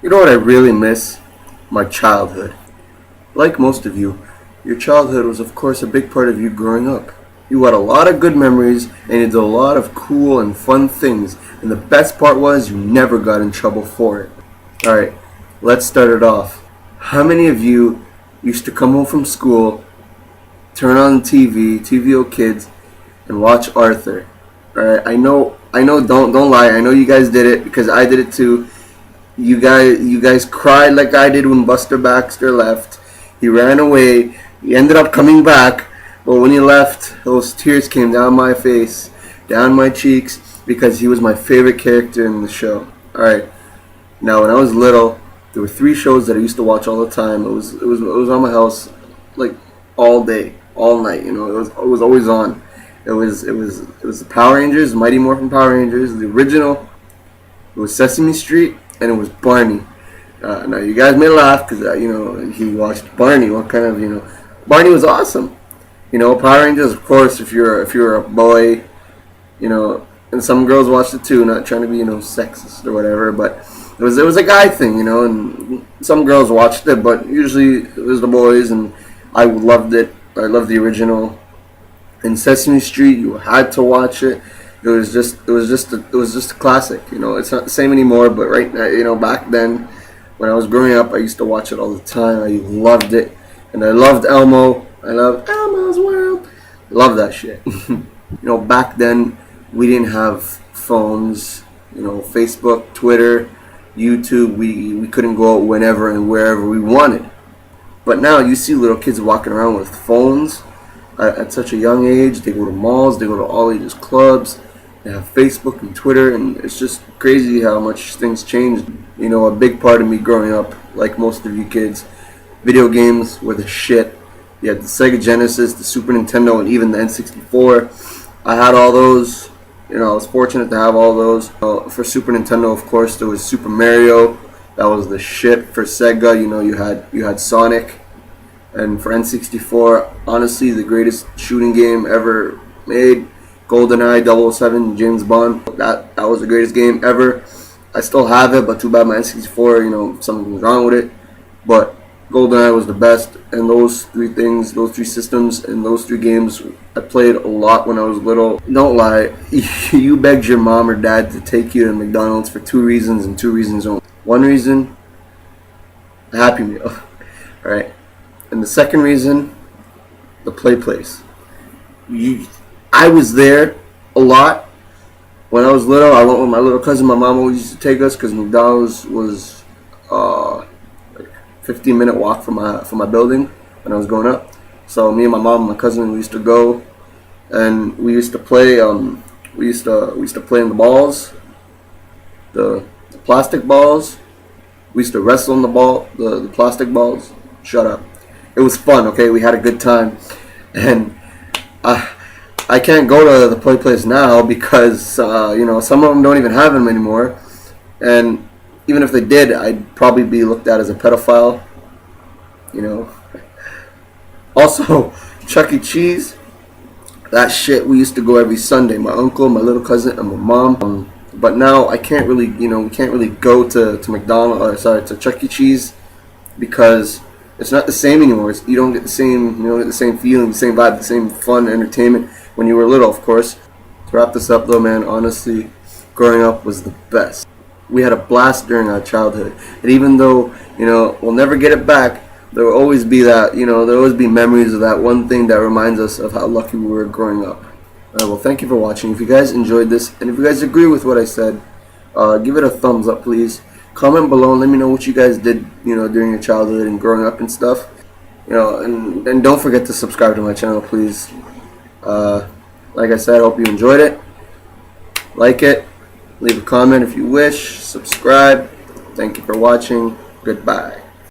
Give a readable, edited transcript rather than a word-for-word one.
You know what I really miss? My childhood. Like most of you, your childhood was of course a big part of you growing up. You had a lot of good memories and you did a lot of cool and fun things, and the best part was you never got in trouble for it. Alright, let's start it off. How many of you used to come home from school, turn on the TV, TVO Kids, and watch Arthur? Alright, I know, don't lie, I know you guys did it because I did it too. You guys cried like I did when Buster Baxter left. He ran away. He ended up coming back, but when he left, those tears came down my face, down my cheeks, because he was my favorite character in the show. All right. Now, when I was little, there were three shows that I used to watch all the time. It was on my house, like all day, all night. It was always on. It was the Power Rangers, Mighty Morphin Power Rangers, the original. It was Sesame Street, and it was Barney. Now you guys may laugh because he watched Barney. What kind of Barney was awesome. Power Rangers, of course. If you're a boy, and some girls watched it too. Not trying to be sexist or whatever, but it was a guy thing, and some girls watched it, but usually it was the boys, and I loved it. I loved the original. In Sesame Street, you had to watch it. It was just a classic. It's not the same anymore. But right now, back then, when I was growing up, I used to watch it all the time. I loved it, and I loved Elmo. I loved Elmo's World. Love that shit. Back then, we didn't have phones. Facebook, Twitter, YouTube. We couldn't go out whenever and wherever we wanted. But now you see little kids walking around with phones at such a young age. They go to malls. They go to all ages clubs. They have Facebook and Twitter, and it's just crazy how much things changed. A big part of me growing up, like most of you kids, video games were the shit. You had the Sega Genesis, the Super Nintendo, and even the N64. I had all those. I was fortunate to have all those. For Super Nintendo, of course, there was Super Mario. That was the shit. For Sega, you had Sonic. And for N64, honestly, the greatest shooting game ever made. GoldenEye 007, James Bond. That was the greatest game ever. I still have it, but too bad my N64, something was wrong with it. But GoldenEye was the best, and those three things, those three systems, and those three games, I played a lot when I was little. Don't lie, you begged your mom or dad to take you to McDonald's for two reasons, and two reasons only. One reason, a Happy Meal, alright? And the second reason, the play place. I was there a lot when I was little. I went with my little cousin. My mom always used to take us because McDonald's was like 15-minute walk from my building when I was growing up. So me and my mom and my cousin, we used to go, and we used to play. We used to play in the balls, the plastic balls. We used to wrestle in the plastic balls. Shut up. It was fun. Okay, we had a good time, and I can't go to the play place now because some of them don't even have them anymore, and even if they did, I'd probably be looked at as a pedophile. Also, Chuck E. Cheese, that shit, we used to go every Sunday. My uncle, my little cousin, and my mom. But now I can't really, we can't really go to to Chuck E. Cheese because it's not the same anymore. You don't get the same feeling, the same vibe, the same fun, entertainment when you were little, of course. To wrap this up though, man, honestly, growing up was the best. We had a blast during our childhood. And even though, we'll never get it back, there will always be that, there will always be memories of that one thing that reminds us of how lucky we were growing up. Alright, well, thank you for watching. If you guys enjoyed this, and if you guys agree with what I said, give it a thumbs up, please. Comment below and let me know what you guys did, during your childhood and growing up and stuff. And don't forget to subscribe to my channel, please. Like I said, I hope you enjoyed it. Like it. Leave a comment if you wish. Subscribe. Thank you for watching. Goodbye.